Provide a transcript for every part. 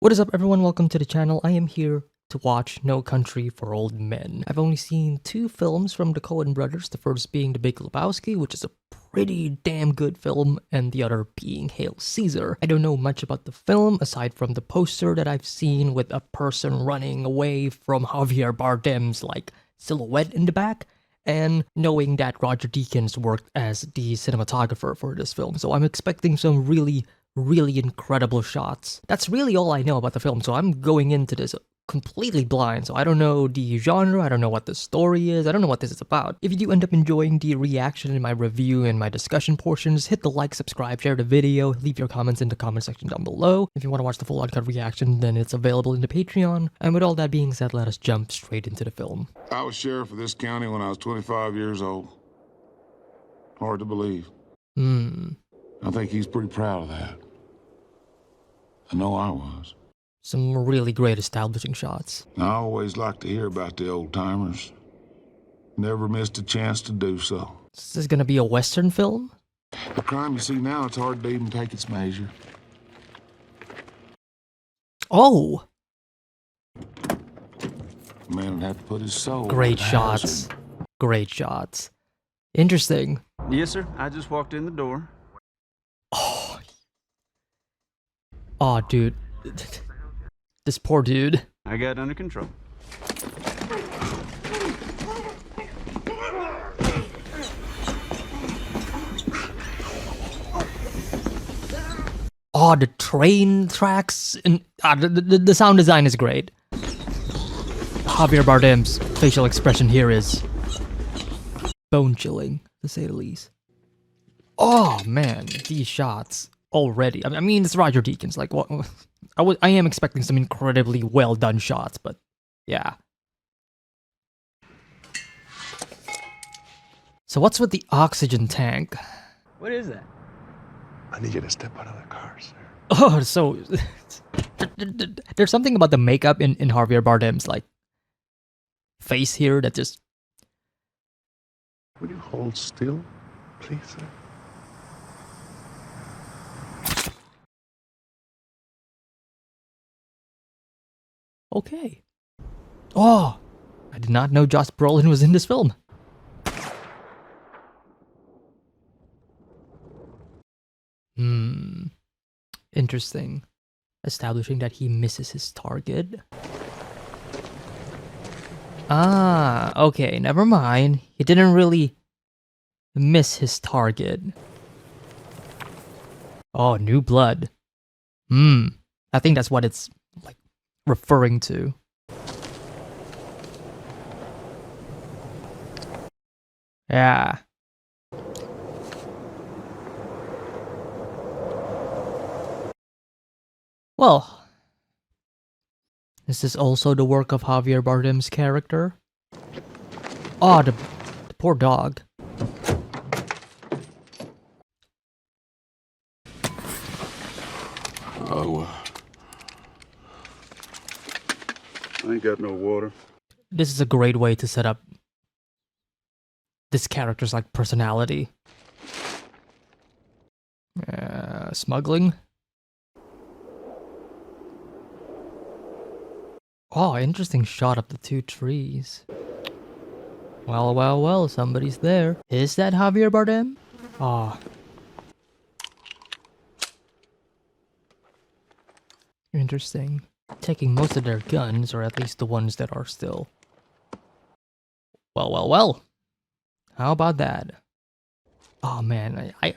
What is up everyone, welcome to the channel. I am here to watch No Country for Old Men. I've only seen two films from the Coen brothers, the first being The Big Lebowski, which is a pretty damn good film, and the other being Hail Caesar. I don't know much about the film aside from the poster that I've seen with a person running away from Javier Bardem's like silhouette in the back, and knowing that Roger Deakins worked as the cinematographer for this film. So I'm expecting some really incredible shots. That's really all I know about the film, so I'm going into this completely blind, so I don't know the genre, I don't know what the story is, I don't know what this is about. If you do end up enjoying the reaction in my review and my discussion portions, hit the like, subscribe, share the video, leave your comments in the comment section down below. If you want to watch the full uncut reaction, then it's available in the Patreon. And with all that being said, let us jump straight into the film. I was sheriff of this county when I was 25 years old. Hard to believe. I think he's pretty proud of that. I know I was. Some really great establishing shots. I always like to hear about the old-timers. Never missed a chance to do so. Is this gonna be a Western film? The crime you see now, it's hard to even take its measure. Oh! The man would have to put his soul Great in the shots. hazard. Great shots. Interesting. Yes, sir. I just walked in the door. Oh, dude. This poor dude. I got it under control. Oh, the train tracks and the sound design is great. Javier Bardem's facial expression here is bone chilling, to say the least. Oh man, these shots already. I mean, it's Roger Deakins. Like, what? I am expecting some incredibly well done shots, but yeah. So what's with the oxygen tank? What is that? I need you to step out of the car, sir. Oh, so there's something about the makeup in Javier Bardem's like face here that just. Would you hold still, please, sir? Okay. Oh, I did not know Josh Brolin was in this film. Interesting. Establishing that he misses his target. Ah, okay, never mind. He didn't really miss his target. Oh, new blood. I think that's what it's like referring to. Yeah. Well, is this also the work of Javier Bardem's character? Oh, the poor dog. Oh, I ain't got no water. This is a great way to set up this character's like personality. Smuggling. Oh, interesting shot of the two trees. Well, somebody's there. Is that Javier Bardem? Ah. Interesting. Taking most of their guns, or at least the ones that are still. Well. How about that? Oh man, I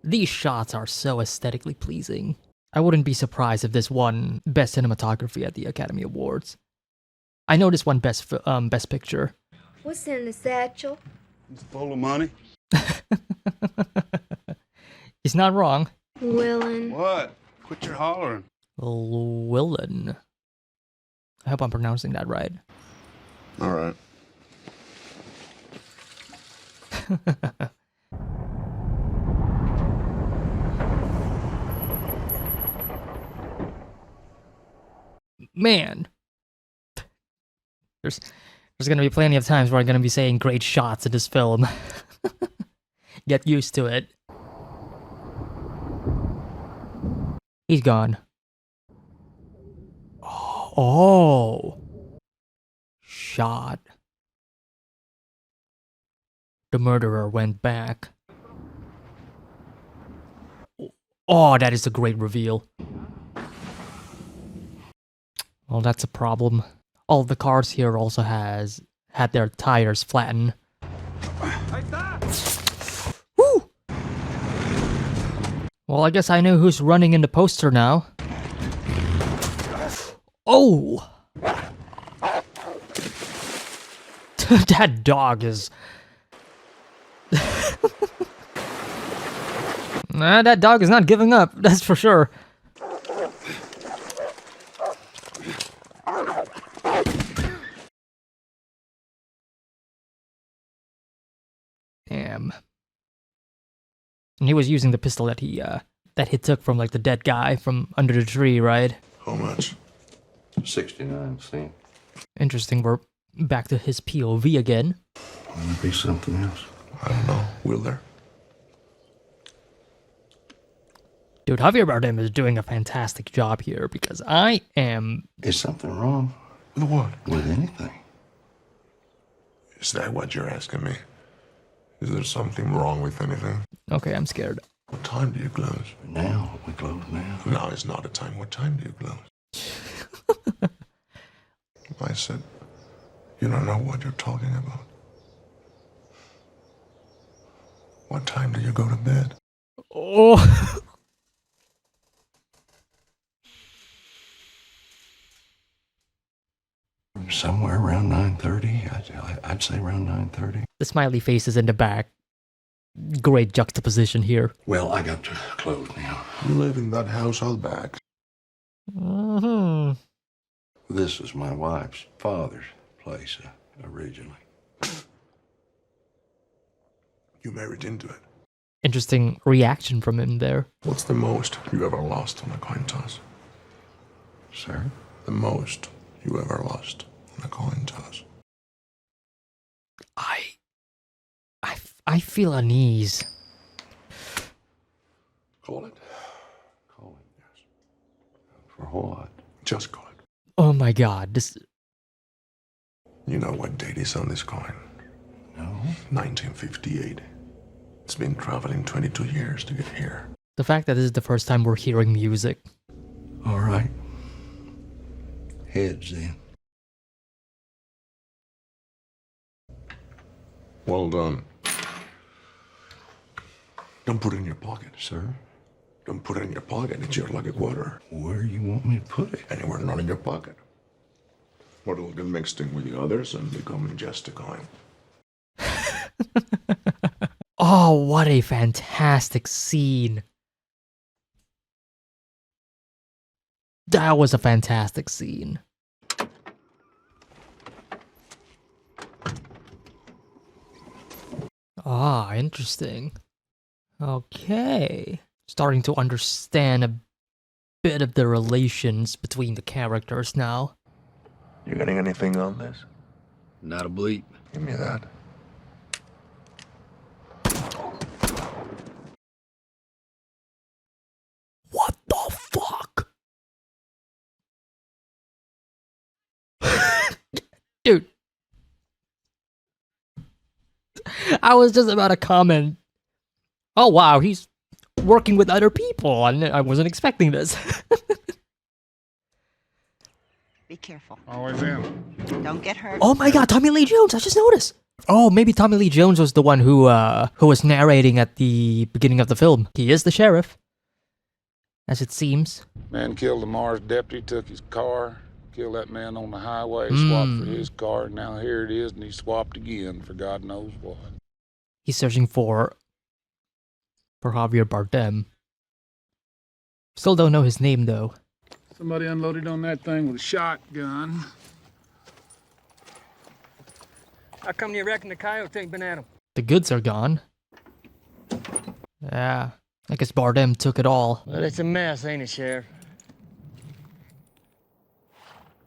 these shots are so aesthetically pleasing. I wouldn't be surprised if this won Best Cinematography at the Academy Awards. I know this won Best Picture. What's in the satchel? It's full of money. He's not wrong. Willin'. What? Quit your hollering. Willen. I hope I'm pronouncing that right. All right. Man. There's gonna be plenty of times where I'm gonna be saying great shots in this film. Get used to it. He's gone. Oh. Shot. The murderer went back. Oh, that is a great reveal. Well, that's a problem. All the cars here also had their tires flattened. Woo! Well, I guess I know who's running in the poster now. Oh! That dog is... Nah, that dog is not giving up, that's for sure. Damn. And he was using the pistol that he took from like the dead guy from under the tree, right? How much? 69 cents. Interesting, we're back to his POV again. Might be something else. I don't know. Will there? Dude, Javier Bardem is doing a fantastic job here because I am... Is something wrong With what? with anything? Is that what you're asking me? Is there something wrong with anything? Okay, I'm scared. What time do you close? Now, we close now. Now is not a time. What time do you close? I said, you don't know what you're talking about. What time do you go to bed? Oh... Somewhere around 9:30. I'd say around 9:30. The smiley face is in the back. Great juxtaposition here. Well, I got to close now. You live in that house out back. Mm-hmm. This is my wife's father's place originally. You married into it. Interesting reaction from him there. What's the most you ever lost on a coin toss? Sir? The most you ever lost on a coin toss? I feel unease. Call it. Call it, yes. For what? Just call it. Oh my god, this... You know what date is on this coin? No. 1958. It's been traveling 22 years to get here. The fact that this is the first time we're hearing music. All right. Heads then. Well done. Don't put it in your pocket. Sir? Don't put it in your pocket. It's your lucky quarter. Where you want me to put it? Anywhere not in your pocket. Or it'll get mixed in with the others and become just a coin. Oh, what a fantastic scene. That was a fantastic scene. Ah, interesting. Okay. Starting to understand a bit of the relations between the characters now. You getting anything on this? Not a bleep. Give me that. What the fuck? Dude. I was just about to comment. Oh wow, he's working with other people. I wasn't expecting this. Be careful. Always in. Don't get hurt. Oh my god, Tommy Lee Jones, I just noticed. Oh, maybe Tommy Lee Jones was the one who was narrating at the beginning of the film. He is the sheriff, as it seems. Man killed the Mars deputy, took his car, killed that man on the highway, swapped for his car, and now here it is, and he swapped again for God knows what. He's searching for Javier Bardem. Still don't know his name though. Somebody unloaded on that thing with a shotgun. How come you reckon the coyote ain't been at him? The goods are gone. Yeah, I guess Bardem took it all. Well, it's a mess, ain't it, Sheriff?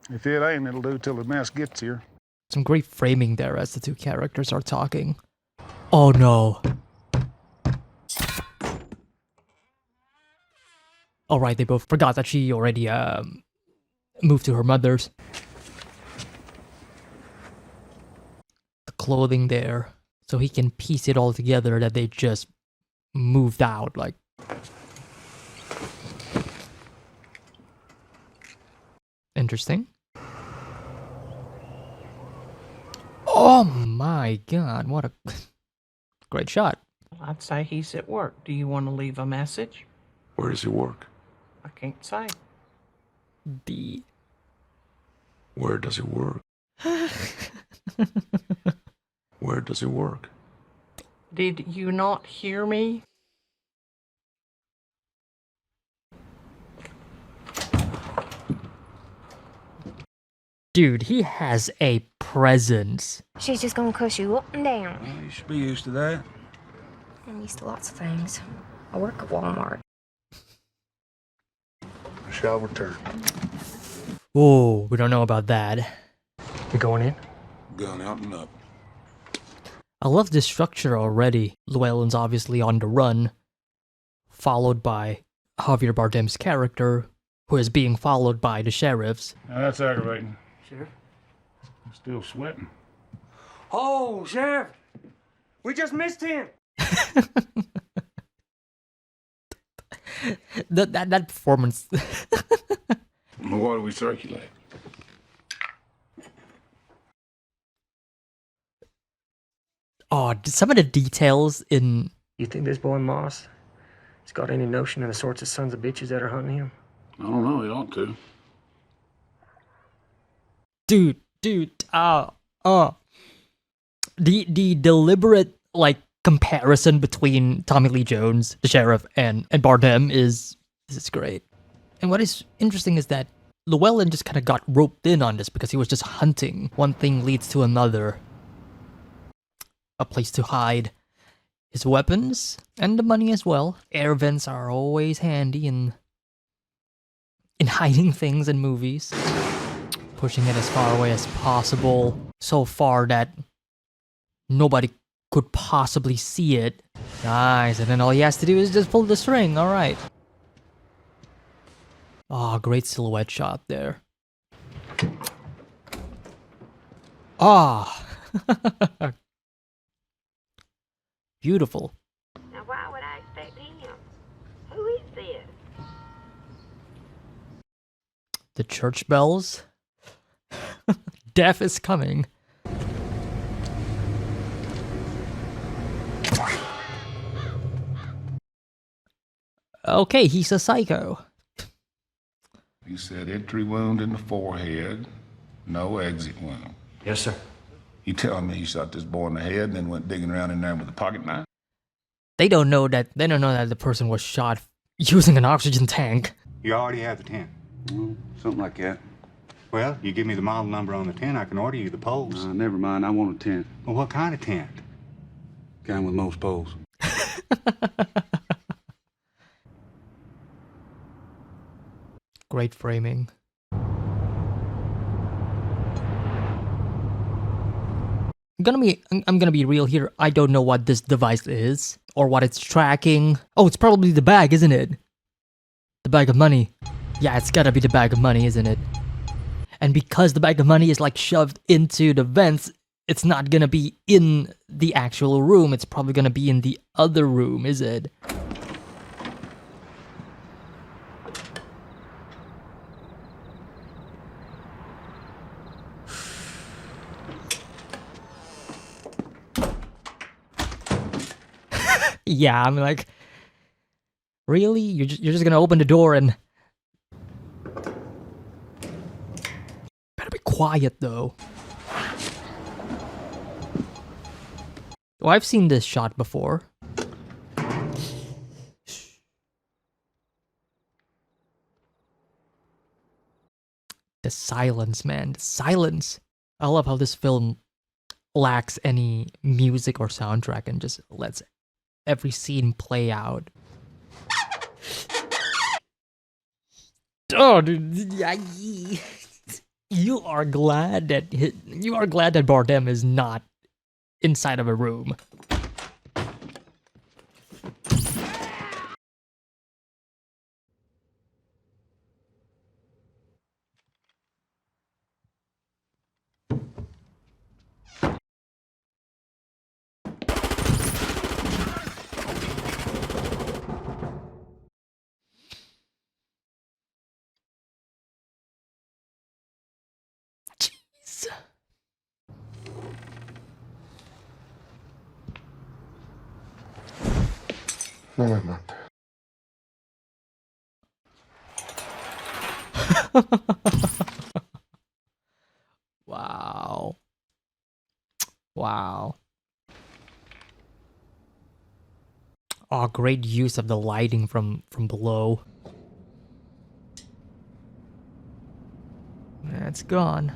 If it ain't, it'll do till the mess gets here. Some great framing there as the two characters are talking. Oh no. Alright, they both forgot that she already moved to her mother's. The clothing there, so he can piece it all together that they just moved out, like. Interesting. Oh my god, what a great shot. I'd say he's at work. Do you want to leave a message? Where does he work? I can't say. B. Where does he work? Where does he work? Did you not hear me? Dude, he has a presence. She's just gonna cuss you up and down. Well, you should be used to that. I'm used to lots of things. I work at Walmart. I shall return. Oh, we don't know about that. You going in? Gun out and up. I love this structure already. Llewellyn's obviously on the run, followed by Javier Bardem's character, who is being followed by the sheriffs. Now that's aggravating. Sheriff? I'm still sweating. Oh, Sheriff! We just missed him! that performance. Why do we circulate? Oh, some of the details in. You think this boy Moss has got any notion of the sorts of sons of bitches that are hunting him? I don't know, he ought to. Dude, the deliberate, like, comparison between Tommy Lee Jones, the sheriff, and Bardem is great. And what is interesting is that Llewellyn just kind of got roped in on this because he was just hunting. One thing leads to another. A place to hide his weapons and the money as well. Air vents are always handy in hiding things in movies. Pushing it as far away as possible, so far that nobody could possibly see it. Nice, and then all he has to do is just pull the string, alright. Oh, great silhouette shot there. Ah! Beautiful. Now, why would I expect him? Who is this? The church bells. Death is coming. Okay, he's a psycho. He said entry wound in the forehead, no exit wound. Yes, sir. You telling me he shot this boy in the head and then went digging around in there with a pocket knife? They don't know that the person was shot using an oxygen tank. You already have the tent. Well, something like that. Well, you give me the model number on the tent, I can order you the poles. Never mind, I want a tent. Well, what kind of tent? Kind with most poles. Great framing. I'm gonna be real here. I don't know what this device is or what it's tracking. Oh, it's probably the bag, isn't it? The bag of money. Yeah, it's gotta be the bag of money, isn't it? And because the bag of money is like shoved into the vents, it's not gonna be in the actual room. It's probably gonna be in the other room, is it? Yeah, I'm like, really? You're just gonna open the door and better be quiet though. Oh, I've seen this shot before. The silence, man, the silence. I love how this film lacks any music or soundtrack and just lets every scene play out. Oh, dude, you are glad that Bardem is not inside of a room. No, I'm not. Wow. Wow. Oh, great use of the lighting from below. That's gone.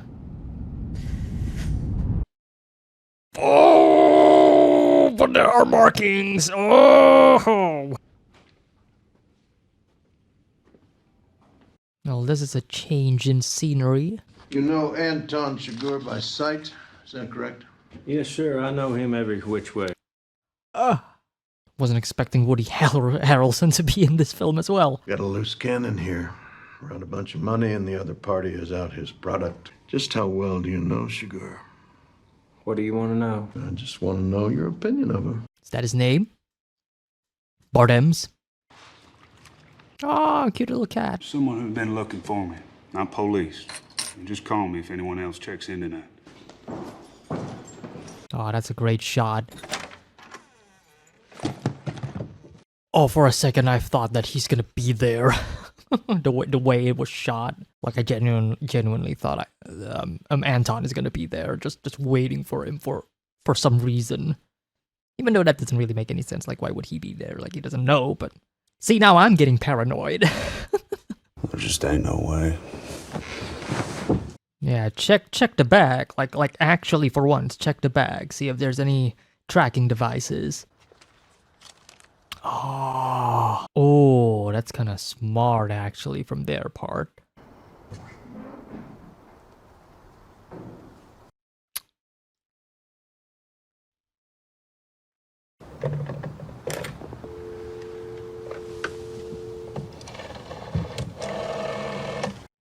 Oh, but there are markings. Oh. Well, this is a change in scenery. You know Anton Chigurh by sight, is that correct? Yes, sir. I know him every which way. Wasn't expecting Woody Harrelson to be in this film as well. Got a loose cannon here. Brought a bunch of money and the other party is out his product. Just how well do you know Chigurh? What do you want to know? I just want to know your opinion of him. Is that his name? Bardems. Oh, cute little cat. Someone who's been looking for me. Not police. And just call me if anyone else checks in tonight. Oh, that's a great shot. Oh, for a second I thought that he's gonna be there. the way it was shot. Like I genuinely thought Anton is gonna be there, just waiting for him for some reason. Even though that doesn't really make any sense. Like, why would he be there? Like, he doesn't know, but... See, now I'm getting paranoid. There just ain't no way. Yeah, check the bag. Like actually, for once, check the bag. See if there's any tracking devices. Oh, that's kind of smart, actually, from their part.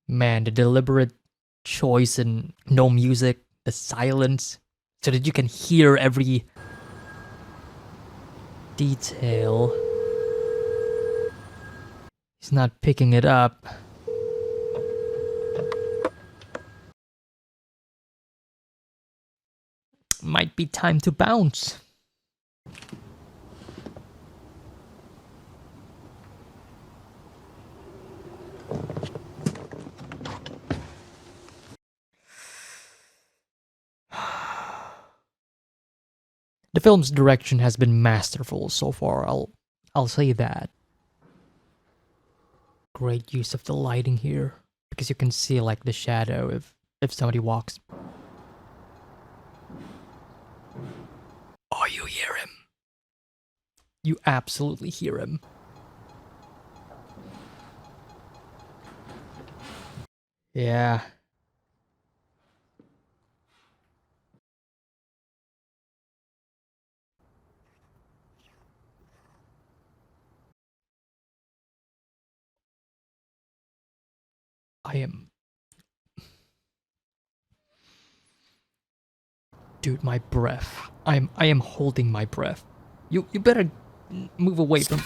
Man, the deliberate choice in no music, the silence, so that you can hear every detail. He's not picking it up. Might be time to bounce. The film's direction has been masterful so far, I'll say that. Great use of the lighting here, because you can see like the shadow if somebody walks. Oh, you hear him. You absolutely hear him. Yeah. Dude, my breath. I am holding my breath. You better move away from...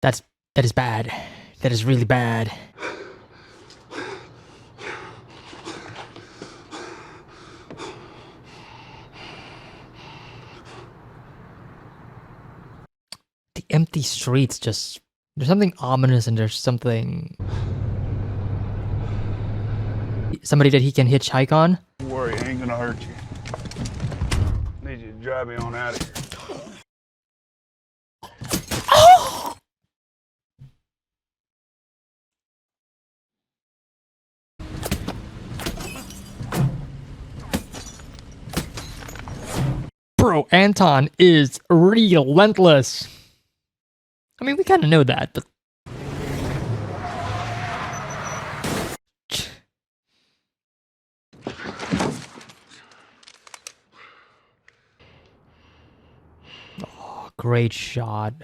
That is bad. That is really bad. The empty streets just... There's something ominous and there's something... Somebody that he can hitchhike on? Don't worry, I ain't gonna hurt you. Need you to drive me on out of here. Bro, Anton is relentless. I mean, we kind of know that, but... Oh, great shot.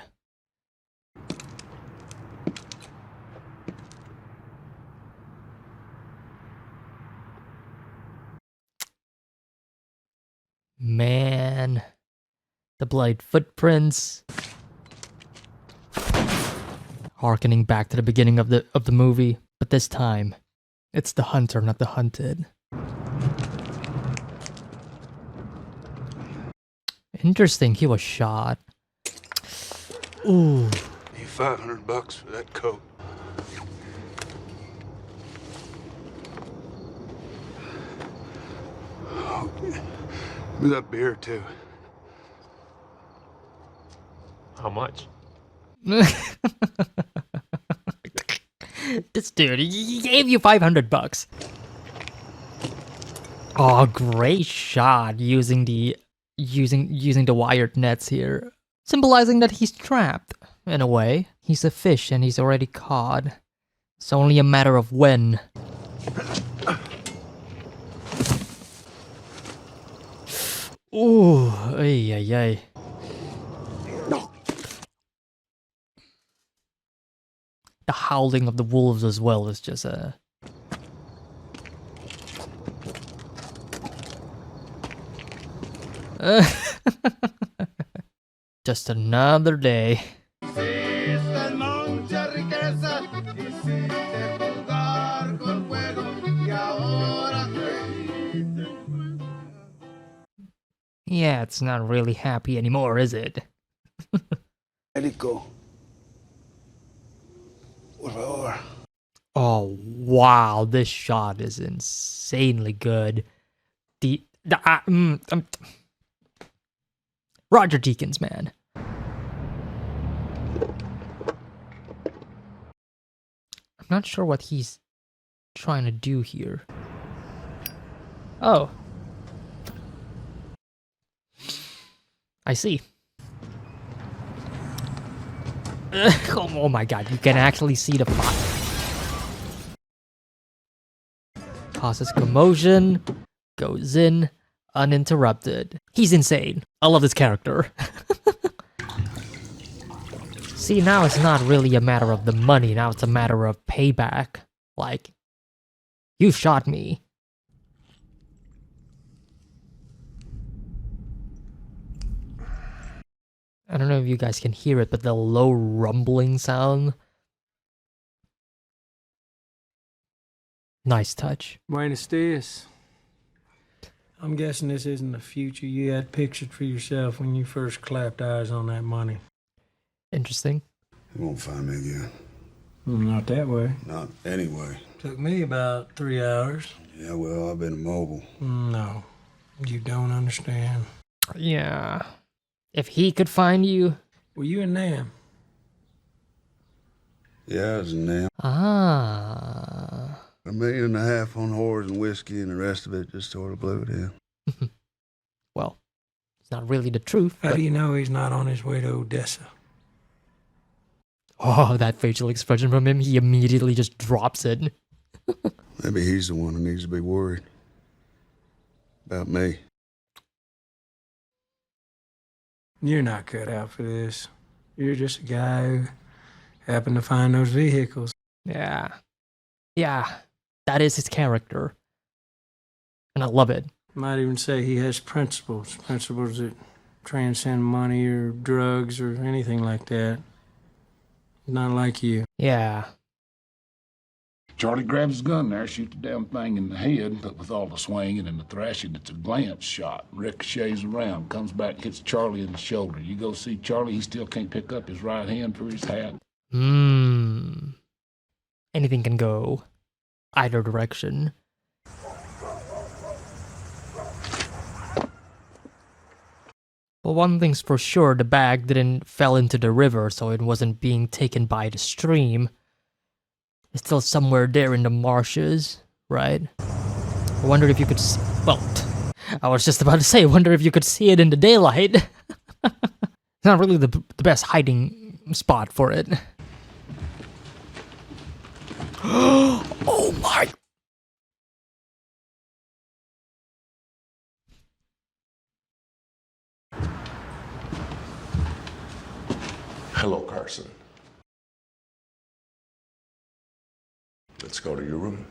Man, The bloodied footprints. Harkening back to the beginning of the movie, but this time, it's the hunter, not the hunted. Interesting, he was shot. Ooh. Need $500 for that coat. Oh, give me that beer too. How much? This dude, he gave you $500. Oh, great shot using the wired nets here, symbolizing that he's trapped. In a way, he's a fish and he's already caught. It's only a matter of when. Ooh, ay ay ay. The howling of the wolves as well is just a... just another day. Yeah, it's not really happy anymore, is it? Let it go. Por favor. Oh wow, this shot is insanely good. Roger Deakins, man. I'm not sure what he's trying to do here. Oh. I see. Oh my god, you can actually see the fire. Causes commotion, goes in, uninterrupted. He's insane. I love this character. See, now it's not really a matter of the money, now it's a matter of payback. Like, you shot me. I don't know if you guys can hear it, but the low rumbling sound. Nice touch. Buenos dias. I'm guessing this isn't the future you had pictured for yourself when you first clapped eyes on that money. Interesting. You won't find me again. Not that way. Not anyway. Took me about 3 hours. Yeah, well, I've been immobile. No, you don't understand. Yeah. If he could find you... Were you in Nam? Yeah, I was in there. Ah. $1.5 million on whores and whiskey, and the rest of it just sort of blew it in. Well, it's not really the truth. How but... do you know he's not on his way to Odessa? Oh, that facial expression from him, he immediately just drops it. Maybe he's the one who needs to be worried about me. You're not cut out for this. You're just a guy who happened to find those vehicles. Yeah. Yeah. That is his character. And I love it. Might even say he has principles. Principles that transcend money or drugs or anything like that. Not like you. Yeah. Charlie grabs his gun there, shoots the damn thing in the head, but with all the swinging and the thrashing, it's a glance shot. Ricochets around, comes back, hits Charlie in the shoulder. You go see Charlie, he still can't pick up his right hand for his hat. Anything can go either direction. Well, one thing's for sure, the bag didn't fell into the river, so it wasn't being taken by the stream. It's still somewhere there in the marshes, right? I wonder if you could see... Well, I was just about to say, I wonder if you could see it in the daylight. It's not really the best hiding spot for it. Oh my... Hello, Carson. Let's go to your room.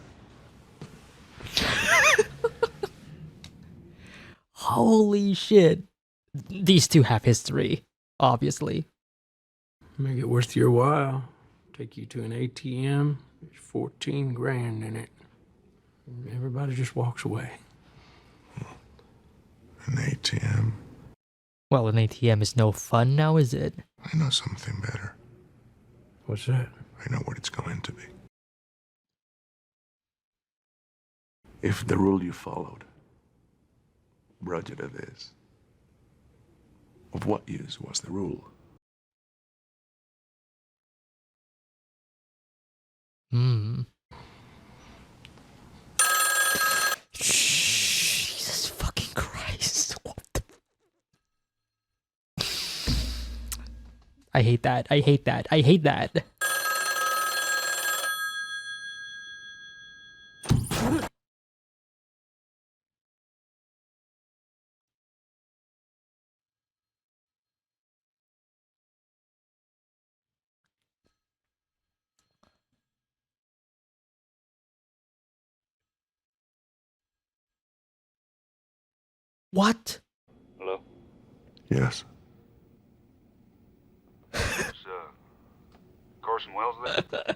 Holy shit. these two have history, obviously. Make it worth your while. Take you to an ATM. There's 14 grand in it. And everybody just walks away. An ATM? Well, an ATM is no fun now, is it? I know something better. What's that? I know what it's going to be. If the rule you followed, Roger it is, of what use was the rule? Jesus fucking Christ. What the... I hate that. I hate that. I hate that. What? Hello? Yes. Is, Carson Wells there?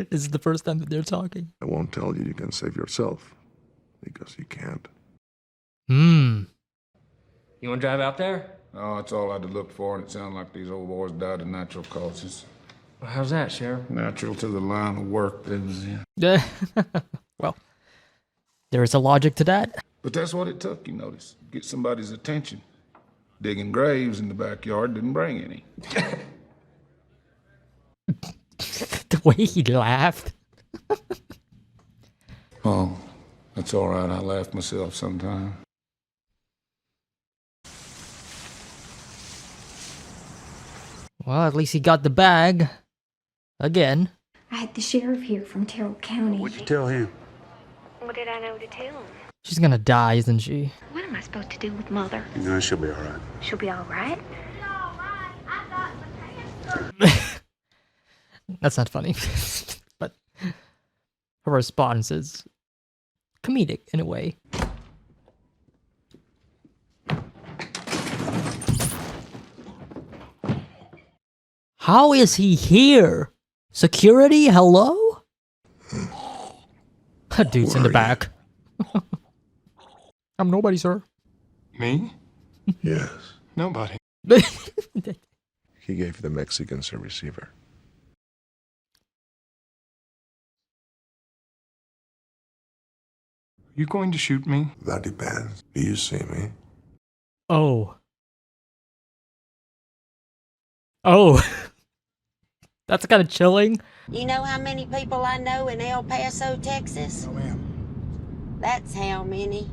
This is the first time that they're talking. I won't tell you can save yourself, because you can't. Hmm. You want to drive out there? Oh, that's all I'd look for, and it sounded like these old boys died of natural causes. Well, how's that, Sheriff? Natural to the line of work they was in. Well, there is a logic to that. But that's what it took, you notice. Get somebody's attention. Digging graves in the backyard didn't bring any. The way he laughed. Oh, that's all right. I laugh myself sometime. Well, at least he got the bag. Again. I had the sheriff here from Terrell County. What'd you tell him? What did I know to tell him? She's gonna die, isn't she? What am I supposed to do with Mother? No, she'll be all right. She'll be all right? That's not funny. But her response is comedic in a way. How is he here? Security? Hello? Dude's in the back. I'm nobody, sir. Me? Yes. Nobody. He gave the Mexicans a receiver. You going to shoot me? That depends. Do you see me? Oh. Oh. That's kind of chilling. You know how many people I know in El Paso, Texas? No, ma'am. That's how many.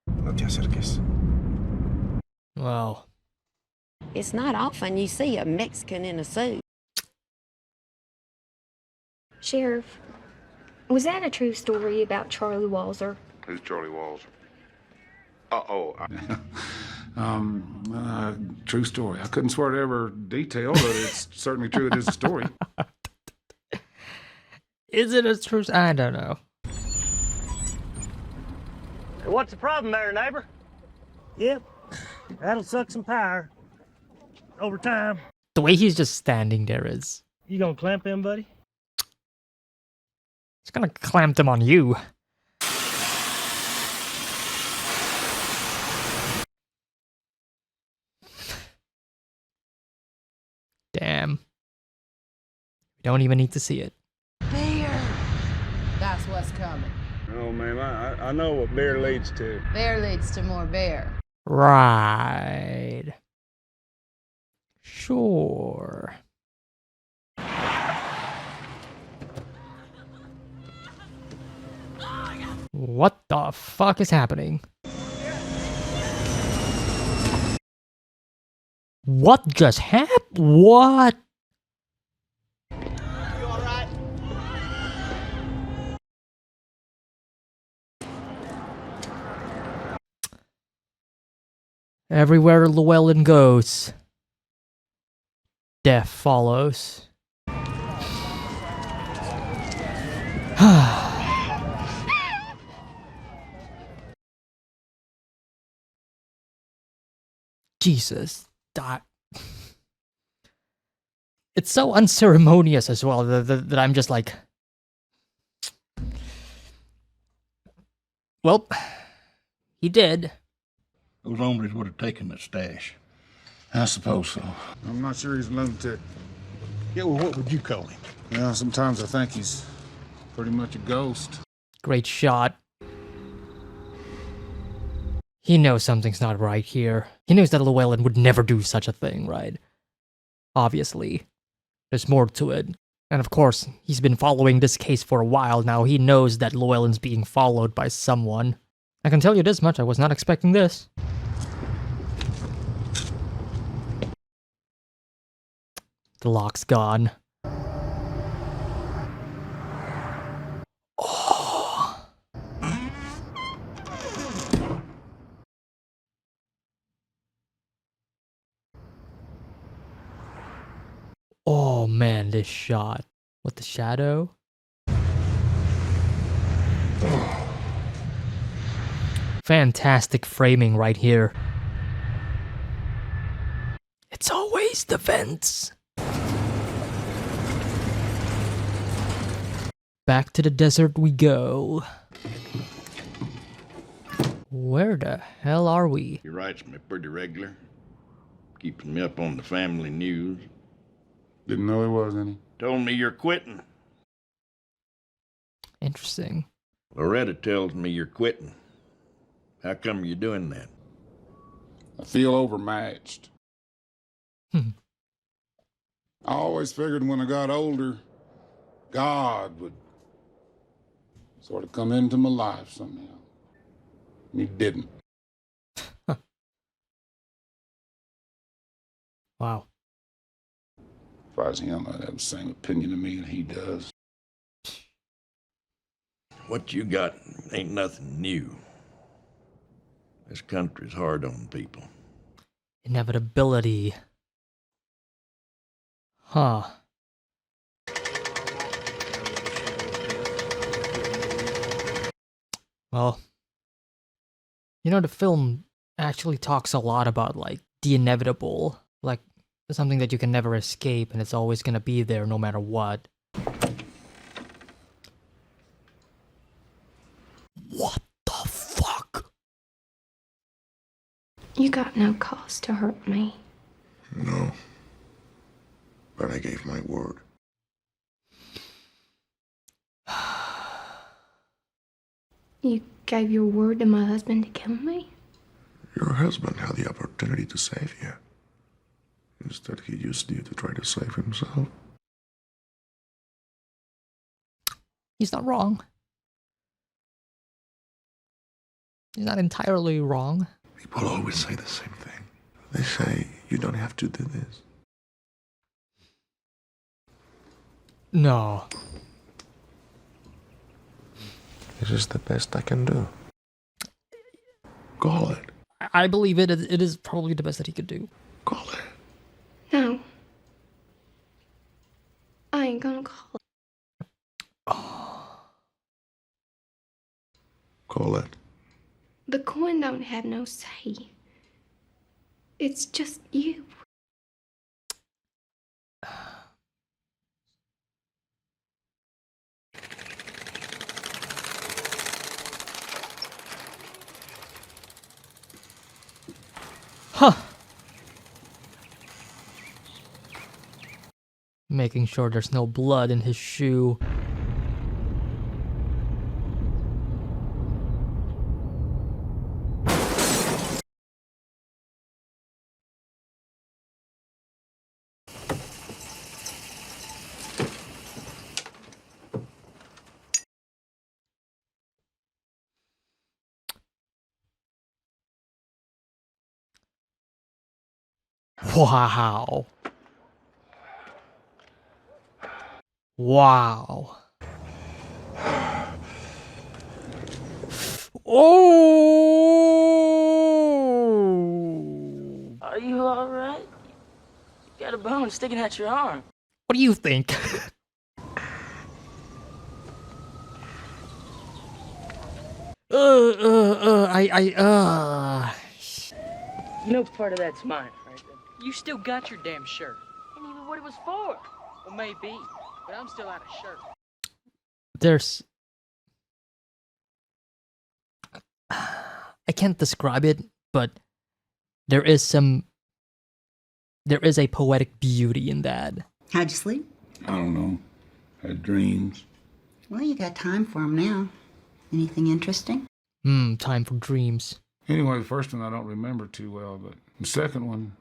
No te acerques. Well. It's not often you see a Mexican in a suit. Sheriff, was that a true story about Charlie Walzer? Who's Charlie Walls? True story. I couldn't swear to every detail, but it's certainly true. It is a story. Is it a true? I don't know. What's the problem there, neighbor? Yep, that'll suck some power. Over time. The way he's just standing there is... You gonna clamp him, buddy? He's gonna clamp them on you. Damn. We don't even need to see it. Bear! That's what's coming. Oh, ma'am, I know what beer leads to. Bear leads to more bear. Right. Sure. What the fuck is happening? What just happened? What? Everywhere Llewellyn goes, death follows. Jesus. It's so unceremonious as well that I'm just like... Well, he did. Those hombres would have taken the stash. I suppose so. I'm not sure he's a lunatic. Yeah, well, what would you call him? Yeah, sometimes I think he's pretty much a ghost. Great shot. He knows something's not right here. He knows that Llewellyn would never do such a thing, right? Obviously. There's more to it. And of course, he's been following this case for a while now. He knows that Llewellyn's being followed by someone. I can tell you this much, I was not expecting this. The lock's gone. Oh. Oh man, this shot. With the shadow. Fantastic framing right here. It's always the vents. Back to the desert we go. Where the hell are we? He writes me pretty regular. Keeps me up on the family news. Didn't know there was any. Told me you're quitting. Interesting. Loretta tells me you're quitting. How come you're doing that? I feel overmatched. Hmm. I always figured when I got older, God would sort of come into my life somehow. And he didn't. Wow. If I was him, I'd have the same opinion of me that he does. What you got ain't nothing new. This country's hard on people. Inevitability. Huh. Well, you know, the film actually talks a lot about, like, the inevitable. Like, something that you can never escape and it's always gonna be there no matter what. What the fuck? You got no cause to hurt me. No. But I gave my word. You gave your word to my husband to kill me? Your husband had the opportunity to save you. Instead, he used you to try to save himself. He's not wrong. He's not entirely wrong. People always say the same thing. They say, you don't have to do this. No. This is the best I can do. Call it. I believe it is probably the best that he could do. Call it. No. I ain't gonna call it. Call it. The coin don't have no say. It's just you. Huh. Making sure there's no blood in his shoe. Wow. Wow. Oh! Are you all right? You got a bone sticking out your arm. What do you think? You know part of that's mine, right? You still got your damn shirt. And even what it was for. Well, maybe, but I'm still out of shirt. There's... I can't describe it, but there is a poetic beauty in that. How'd you sleep? I don't know. Had dreams. Well, you got time for them now. Anything interesting? Time for dreams. Anyway, the first one I don't remember too well, but the second one,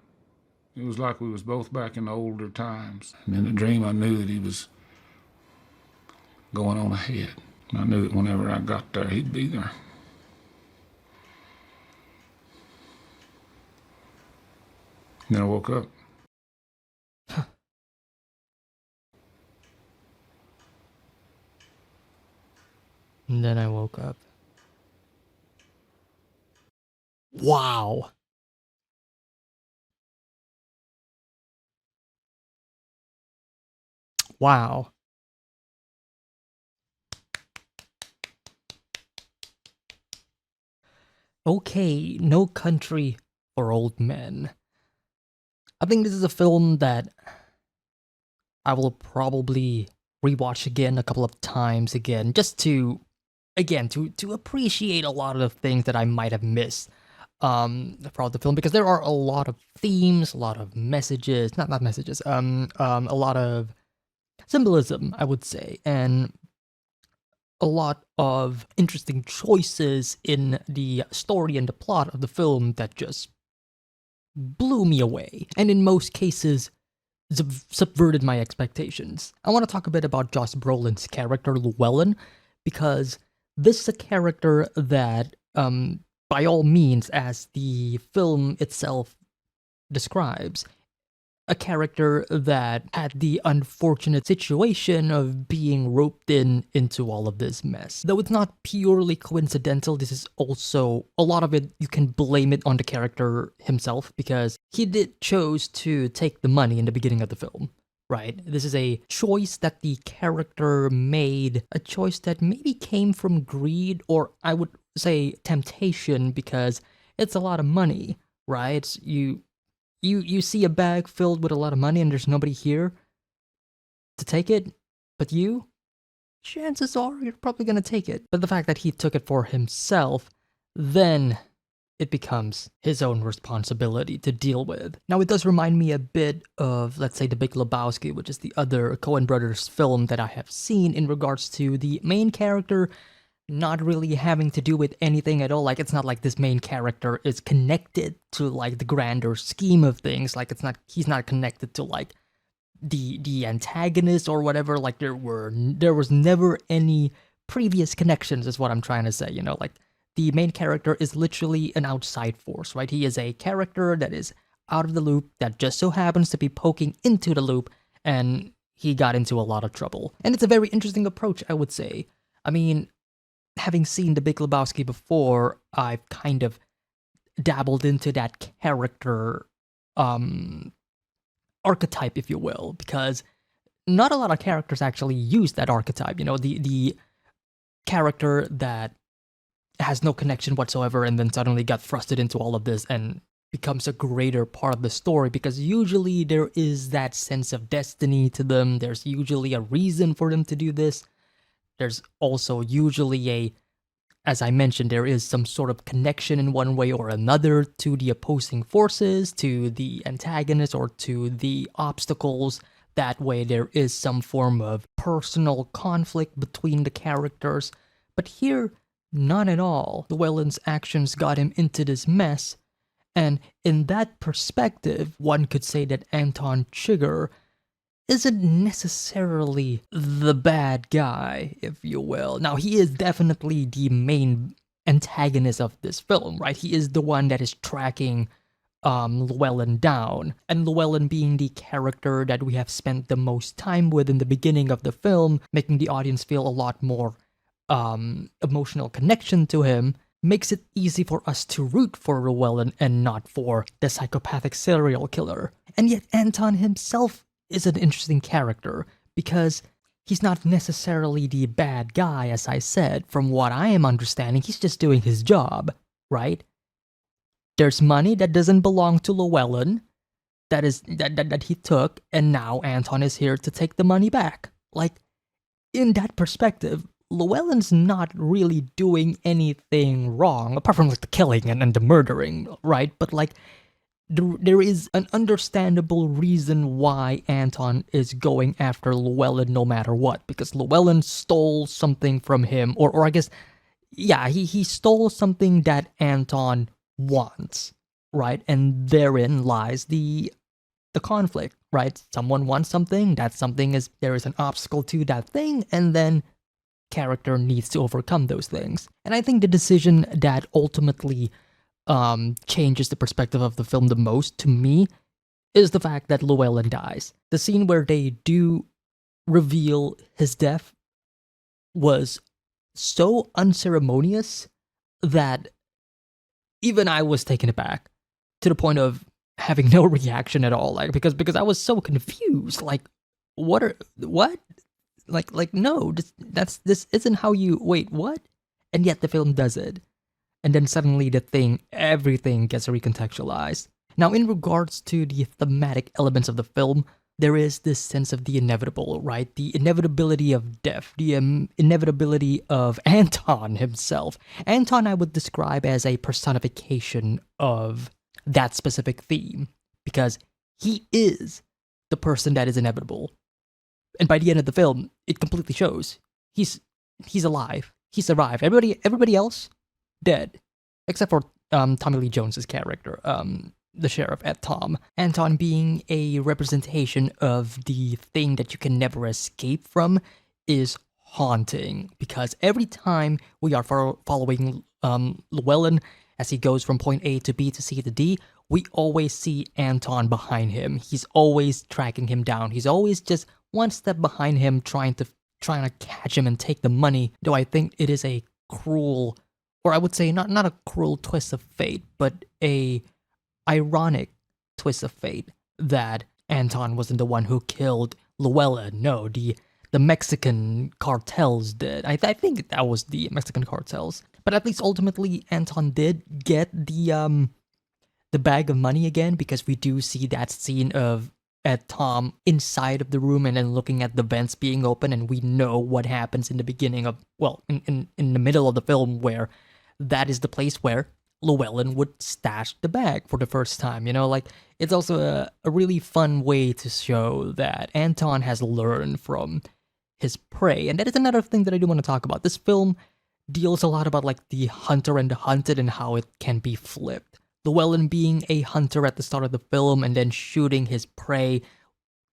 it was like we was both back in the older times. And in the dream, I knew that he was going on ahead. And I knew that whenever I got there, he'd be there. And then I woke up. And then I woke up. Wow. Wow. Okay, No Country for Old Men. I think this is a film that I will probably rewatch again a couple of times again, just to appreciate a lot of the things that I might have missed throughout the film, because there are a lot of themes, a lot of messages, not messages, a lot of symbolism, I would say, and a lot of interesting choices in the story and the plot of the film that just blew me away, and in most cases subverted my expectations. I want to talk a bit about Josh Brolin's character, Llewellyn, because this is a character that, by all means, as the film itself describes, a character that had the unfortunate situation of being roped into all of this mess. Though it's not purely coincidental, this is also, a lot of it, you can blame it on the character himself, because he did chose to take the money in the beginning of the film, right? This is a choice that the character made, a choice that maybe came from greed, or I would say temptation, because it's a lot of money, right? You see a bag filled with a lot of money and there's nobody here to take it, but you? Chances are you're probably gonna take it. But the fact that he took it for himself, then it becomes his own responsibility to deal with. Now, it does remind me a bit of, let's say, The Big Lebowski, which is the other Coen Brothers film that I have seen in regards to the main character not really having to do with anything at all. Like, it's not like this main character is connected to, like, the grander scheme of things. Like, he's not connected to, like, the antagonist or whatever. Like, there was never any previous connections, is what I'm trying to say, you know? Like, the main character is literally an outside force, right? He is a character that is out of the loop, that just so happens to be poking into the loop, and he got into a lot of trouble. And it's a very interesting approach, I would say. I mean, having seen The Big Lebowski before, I've kind of dabbled into that character archetype, if you will, because not a lot of characters actually use that archetype, you know, the character that has no connection whatsoever and then suddenly got thrusted into all of this and becomes a greater part of the story, because usually there is that sense of destiny to them. There's usually a reason for them to do this. There's also usually as I mentioned, there is some sort of connection in one way or another to the opposing forces, to the antagonist, or to the obstacles. That way there is some form of personal conflict between the characters. But here, not at all. Llewellyn's actions got him into this mess, and in that perspective, one could say that Anton Chigurh isn't necessarily the bad guy, if you will. Now, he is definitely the main antagonist of this film, right? He is the one that is tracking Llewellyn down, and Llewellyn being the character that we have spent the most time with in the beginning of the film, making the audience feel a lot more emotional connection to him, makes it easy for us to root for Llewellyn and not for the psychopathic serial killer. And yet Anton himself is an interesting character, because he's not necessarily the bad guy, as I said. From what I am understanding, he's just doing his job, right? there's money that doesn't belong to Llewellyn that he took, and now Anton is here to take the money back. Like, in that perspective, Llewellyn's not really doing anything wrong, apart from like the killing and the murdering, right? But like, there is an understandable reason why Anton is going after Llewellyn no matter what, because Llewellyn stole something from him, or I guess, yeah, he stole something that Anton wants, right? And therein lies the conflict, right? Someone wants something, that something there is an obstacle to that thing, and then character needs to overcome those things. And I think the decision that ultimately changes the perspective of the film the most to me is the fact that Llewellyn dies. The scene where they do reveal his death was so unceremonious that even I was taken aback, to the point of having no reaction at all, like because I was so confused. Like, what? Like no, this isn't how you wait. What? And yet the film does it, and then suddenly everything gets recontextualized. Now, in regards to the thematic elements of the film, there is this sense of the inevitable, right? The inevitability of death, the inevitability of Anton himself. Anton, I would describe as a personification of that specific theme, because he is the person that is inevitable. And by the end of the film, it completely shows. He's alive. He survived. Everybody else, dead. Except for Tommy Lee Jones's character, the sheriff Ed Tom. Anton being a representation of the thing that you can never escape from is haunting, because every time we are following Llewellyn as he goes from point A to B to C to D, we always see Anton behind him. He's always tracking him down. He's always just one step behind him, trying to catch him and take the money. Though I think it is a cruel, or I would say not a cruel twist of fate, but a ironic twist of fate that Anton wasn't the one who killed Llewellyn. No, the Mexican cartels did. I think that was the Mexican cartels. But at least ultimately, Anton did get the bag of money again, because we do see that scene of Ed Tom inside of the room and then looking at the vents being open, and we know what happens in the beginning of, well, in the middle of the film, where that is the place where Llewellyn would stash the bag for the first time. You know, like, it's also a really fun way to show that Anton has learned from his prey. And that is another thing that I do want to talk about. This film deals a lot about like the hunter and the hunted and how it can be flipped. Llewellyn being a hunter at the start of the film and then shooting his prey,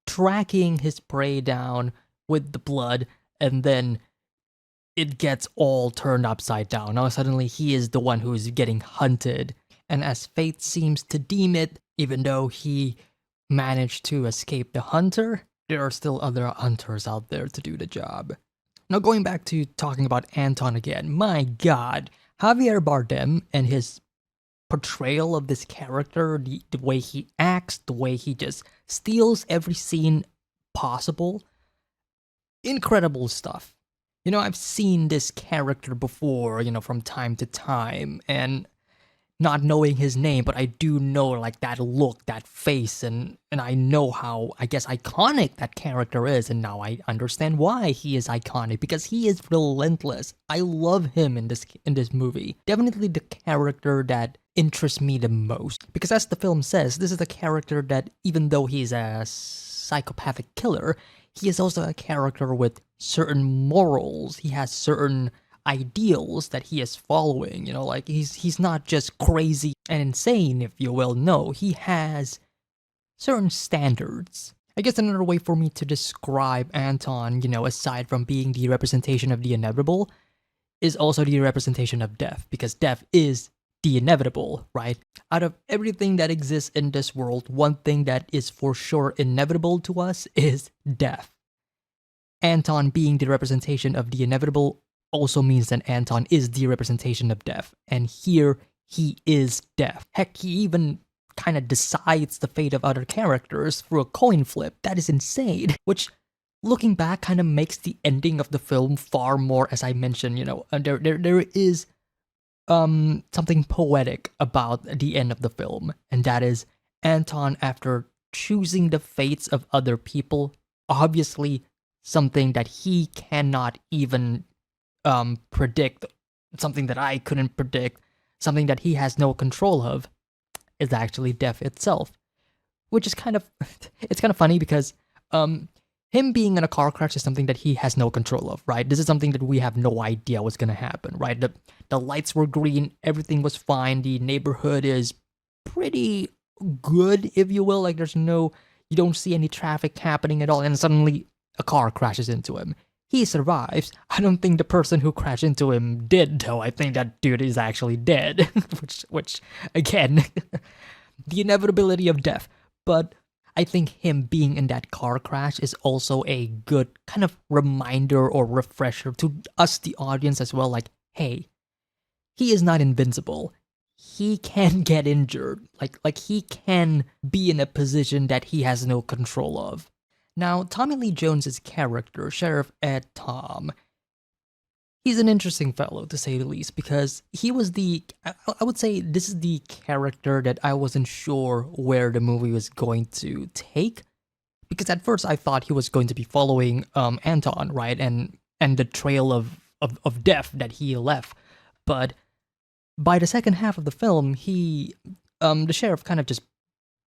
tracking his prey down with the blood, and then it gets all turned upside down. Now suddenly he is the one who is getting hunted, and as fate seems to deem it, even though he managed to escape the hunter, there are still other hunters out there to do the job. Now going back to talking about Anton again, my god, Javier Bardem and his portrayal of this character, the way he acts, the way he just steals every scene possible, incredible stuff. You know, I've seen this character before, you know, from time to time, and not knowing his name, but I do know like that look, that face, and I know how, I guess, iconic that character is, and now I understand why he is iconic, because he is relentless. I love him in this movie. Definitely the character that interests me the most, because as the film says, this is a character that, even though he's a psychopathic killer, he is also a character with certain morals. He has certain ideals that he is following, you know, like he's not just crazy and insane, if you will. No, he has certain standards. I guess another way for me to describe Anton, you know, aside from being the representation of the inevitable, is also the representation of death, because death is the inevitable, right? Out of everything that exists in this world, one thing that is for sure inevitable to us is death. Anton being the representation of the inevitable also means that Anton is the representation of death, and here he is death. Heck, he even kind of decides the fate of other characters through a coin flip. That is insane, which, looking back, kind of makes the ending of the film far more, as I mentioned, you know, there is something poetic about the end of the film, and that is Anton, after choosing the fates of other people, obviously something that he cannot even predict, something that I couldn't predict, something that he has no control of, is actually death itself. Which is kind of, it's kind of funny because him being in a car crash is something that he has no control of, right? This is something that we have no idea what's gonna happen, right? The lights were green, everything was fine, the neighborhood is pretty good, if you will. Like, you don't see any traffic happening at all, and suddenly a car crashes into him. He survives. I don't think the person who crashed into him did, though. I think that dude is actually dead, which again, the inevitability of death. But I think him being in that car crash is also a good kind of reminder or refresher to us, the audience, as well. Like, hey, he is not invincible. He can get injured. Like he can be in a position that he has no control of. Now, Tommy Lee Jones's character, Sheriff Ed Tom, he's an interesting fellow, to say the least, because he was I would say this is the character that I wasn't sure where the movie was going to take. Because at first I thought he was going to be following Anton, right? And the trail of death that he left. But by the second half of the film, the sheriff kind of just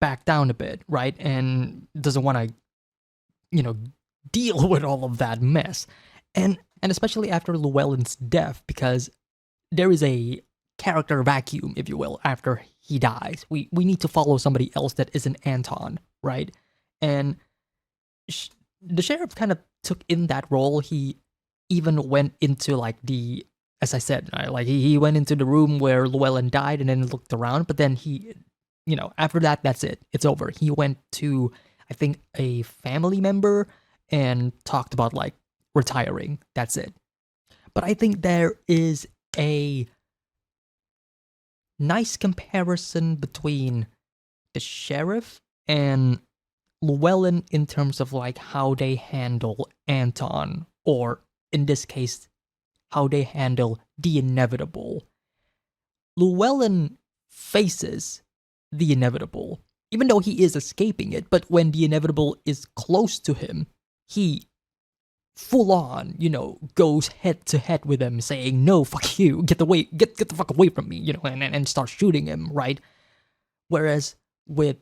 backed down a bit, right? And doesn't want to, deal with all of that mess. And especially after Llewellyn's death, because there is a character vacuum, if you will, after he dies. We need to follow somebody else that isn't Anton, right? And the sheriff kind of took in that role. He even went into as I said, like he went into the room where Llewellyn died and then looked around, but then he, after that, that's it. It's over. He went to, I think, a family member and talked about retiring. That's it. But I think there is a nice comparison between the sheriff and Llewellyn in terms of how they handle Anton, or in this case, how they handle the inevitable. Llewellyn faces the inevitable, even though he is escaping it, but when the inevitable is close to him, he full on, goes head to head with him, saying, "No, fuck you, get the fuck away from me," and start shooting him, right? Whereas with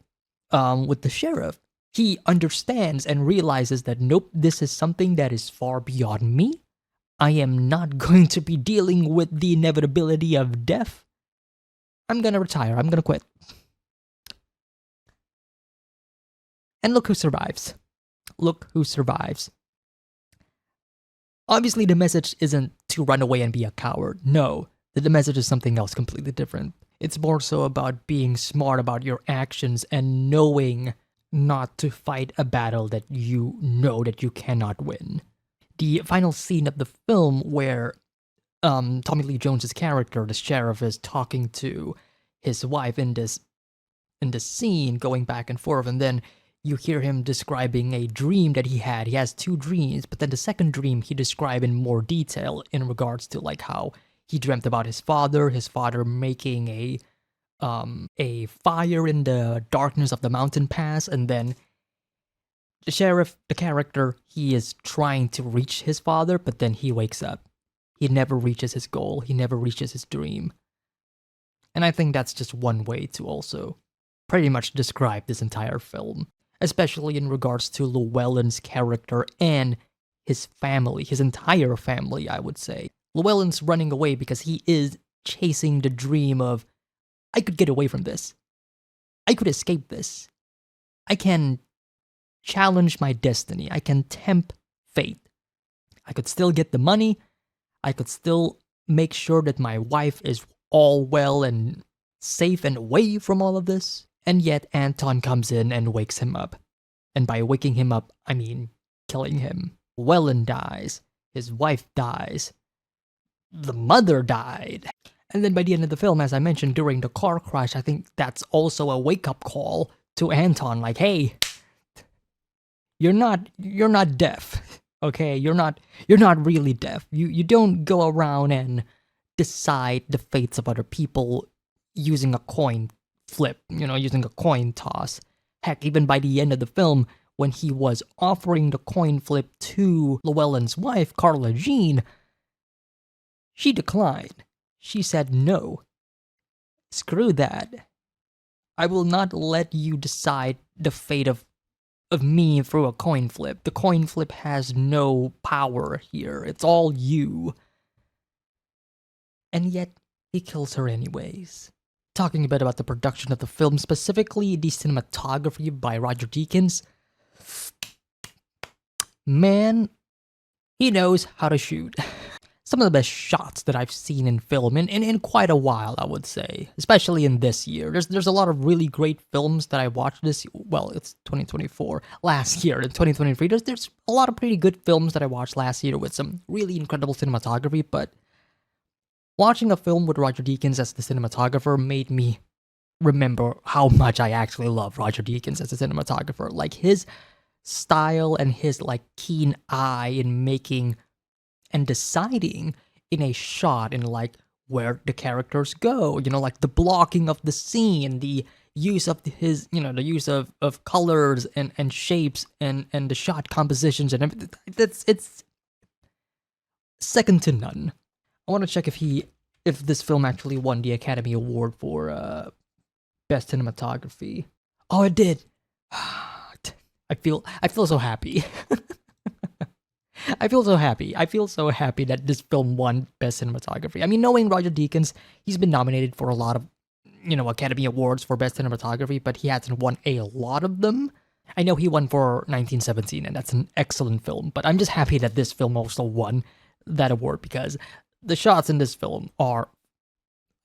the sheriff, he understands and realizes that, nope, this is something that is far beyond me. I am not going to be dealing with the inevitability of death. I'm gonna retire. I'm gonna quit. And look who survives. Look who survives. Obviously, the message isn't to run away and be a coward. No, the message is something else completely different. It's more so about being smart about your actions and knowing not to fight a battle that you know that you cannot win. The final scene of the film where Tommy Lee Jones's character, the sheriff, is talking to his wife in this scene, going back and forth, and then you hear him describing a dream that he had. He has two dreams, but then the second dream he described in more detail in regards to how he dreamt about his father making a fire in the darkness of the mountain pass, and then the sheriff, the character, he is trying to reach his father, but then he wakes up. He never reaches his goal. He never reaches his dream. And I think that's just one way to also pretty much describe this entire film, especially in regards to Llewellyn's character and his family, his entire family, I would say. Llewellyn's running away because he is chasing the dream of, I could get away from this. I could escape this. I can challenge my destiny. I can tempt fate. I could still get the money. I could still make sure that my wife is all well and safe and away from all of this. And yet Anton comes in and wakes him up. And by waking him up, I mean killing him. Llewellyn dies. His wife dies. The mother died. And then by the end of the film, as I mentioned during the car crash, I think that's also a wake-up call to Anton, hey, you're not deaf, okay? You're not really deaf. You don't go around and decide the fates of other people using a coin flip, using a coin toss. Heck, even by the end of the film, when he was offering the coin flip to Llewellyn's wife, Carla Jean, she declined. She said no. Screw that. I will not let you decide the fate of me through a coin flip. The coin flip has no power here. It's all you. And yet, he kills her anyways. Talking a bit about the production of the film, specifically the cinematography by Roger Deakins. Man, he knows how to shoot. Some of the best shots that I've seen in film in quite a while, I would say. Especially in this year. There's a lot of really great films that I watched this... Well, it's 2024. Last year, in 2023. There's a lot of pretty good films that I watched last year with some really incredible cinematography, but watching a film with Roger Deakins as the cinematographer made me remember how much I actually love Roger Deakins as a cinematographer. Like, his style and his, like, keen eye in making and deciding in a shot in, like, where the characters go, like the blocking of the scene, the use of his, the use of colors and shapes and the shot compositions and everything. It's second to none. I want to check if this film actually won the Academy Award for Best Cinematography. Oh, it did. I feel so happy. I feel so happy. I feel so happy that this film won Best Cinematography. I mean, knowing Roger Deakins, he's been nominated for a lot of, Academy Awards for Best Cinematography, but he hasn't won a lot of them. I know he won for 1917, and that's an excellent film, but I'm just happy that this film also won that award because the shots in this film are,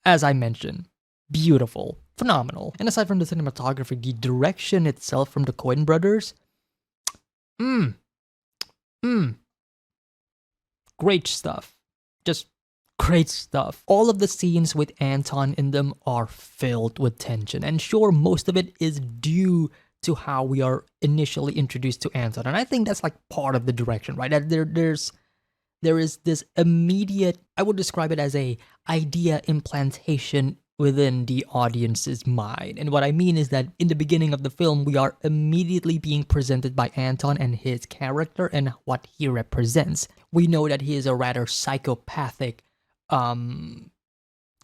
as I mentioned, beautiful, phenomenal. And aside from the cinematography, the direction itself from the Coen brothers, great stuff. Just great stuff. All of the scenes with Anton in them are filled with tension. And sure, most of it is due to how we are initially introduced to Anton. And I think that's like part of the direction, right? That there is this immediate, I would describe it as a idea implantation within the audience's mind. And what I mean is that in the beginning of the film, we are immediately being presented by Anton and his character and what he represents. We know that he is a rather psychopathic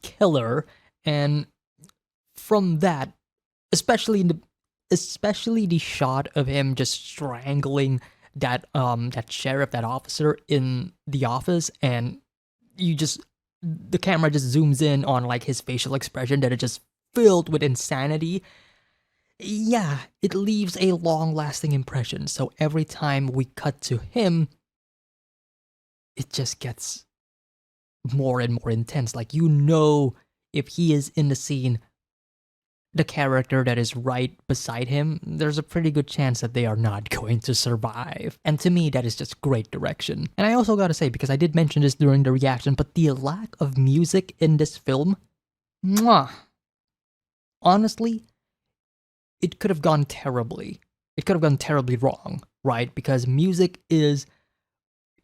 killer, and from that, especially the shot of him just strangling that sheriff, that officer in the office, and the camera just zooms in on like his facial expression that is just filled with insanity. Yeah, it leaves a long-lasting impression. So every time we cut to him, it just gets more and more intense. Like, if he is in the scene, the character that is right beside him, there's a pretty good chance that they are not going to survive. And to me, that is just great direction. And I also gotta say, because I did mention this during the reaction, but the lack of music in this film, honestly, it could have gone terribly. It could have gone terribly wrong, right? Because music is,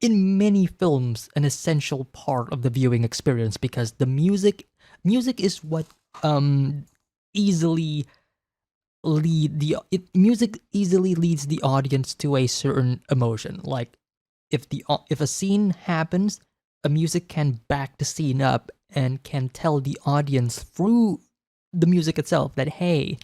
in many films, an essential part of the viewing experience, because the music is what music easily leads the audience to a certain emotion. Like, if a scene happens, a music can back the scene up and can tell the audience through the music itself that, hey,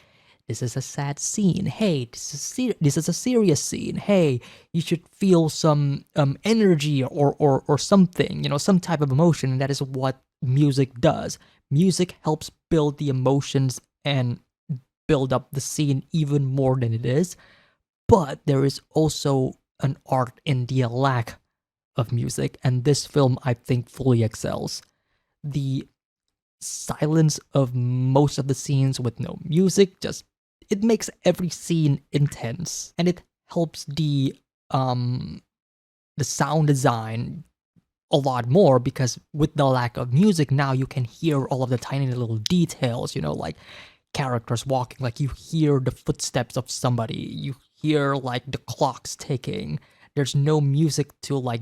this is a sad scene. Hey, this is a serious scene. Hey, you should feel some energy or something, some type of emotion. And that is what music does. Music helps build the emotions and build up the scene even more than it is. But there is also an art in the lack of music, and this film, I think, fully excels. The silence of most of the scenes with no music it makes every scene intense, and it helps the sound design a lot more, because with the lack of music, now you can hear all of the tiny little details, like characters walking, like you hear the footsteps of somebody, you hear like the clocks ticking. There's no music to like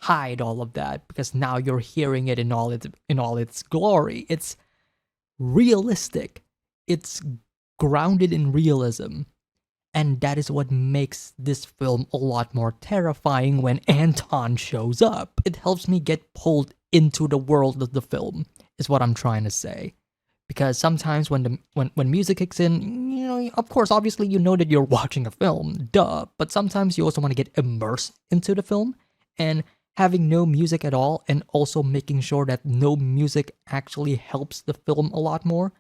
hide all of that because now you're hearing it in all its glory. It's realistic. It's grounded in realism. And that is what makes this film a lot more terrifying when Anton shows up. It helps me get pulled into the world of the film, is what I'm trying to say. Because sometimes when music kicks in, you know, of course, obviously you know that you're watching a film, duh. But sometimes you also want to get immersed into the film, and having no music at all, and also making sure that no music actually helps the film a lot more,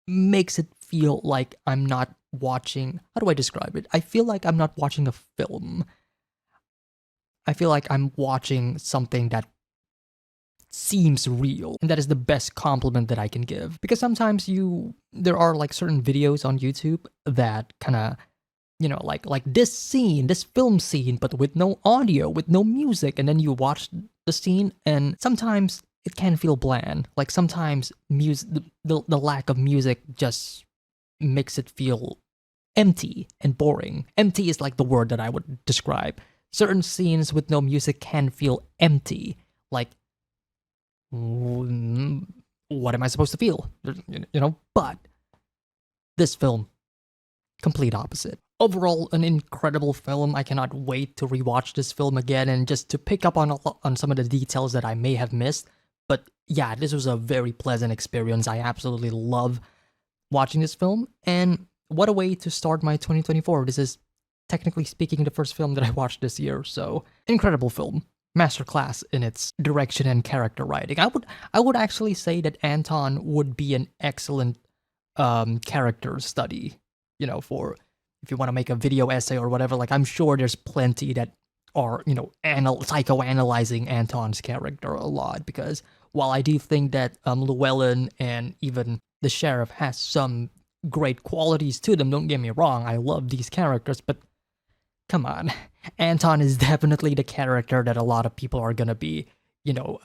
makes it feel like I'm not watching. How do I describe it? I feel like I'm not watching a film. I feel like I'm watching something that seems real, and that is the best compliment that I can give. Because sometimes there are like certain videos on YouTube that kind of, you know, like this film scene, but with no audio, with no music, and then you watch the scene, and sometimes it can feel bland. Like sometimes the lack of music just makes it feel empty and boring. Empty is like the word that I would describe. Certain scenes with no music can feel empty. Like, what am I supposed to feel? You know, but this film, complete opposite. Overall, an incredible film. I cannot wait to rewatch this film again and just to pick up on some of the details that I may have missed. But yeah, this was a very pleasant experience. I absolutely love watching this film, and what a way to start my 2024. This is, technically speaking, the first film that I watched this year, so incredible film. Masterclass in its direction and character writing. I would actually say that Anton would be an excellent character study, you know, for if you want to make a video essay or whatever. Like, I'm sure there's plenty that are, you know, psychoanalyzing Anton's character a lot, because while I do think that Llewellyn and even the sheriff has some great qualities to them, don't get me wrong, I love these characters, but come on, Anton is definitely the character that a lot of people are gonna be, you know,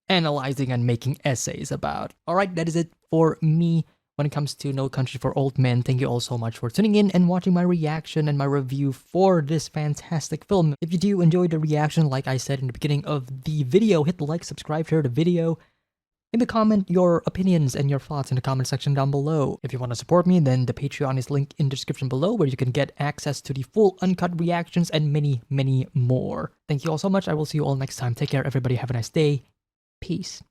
analyzing and making essays about. Alright, that is it for me when it comes to No Country for Old Men. Thank you all so much for tuning in and watching my reaction and my review for this fantastic film. If you do enjoy the reaction, like I said in the beginning of the video, hit the like, subscribe, share the video. Maybe comment your opinions and your thoughts in the comment section down below. If you want to support me, then the Patreon is linked in the description below, where you can get access to the full uncut reactions and many, many more. Thank you all so much. I will see you all next time. Take care, everybody. Have a nice day. Peace.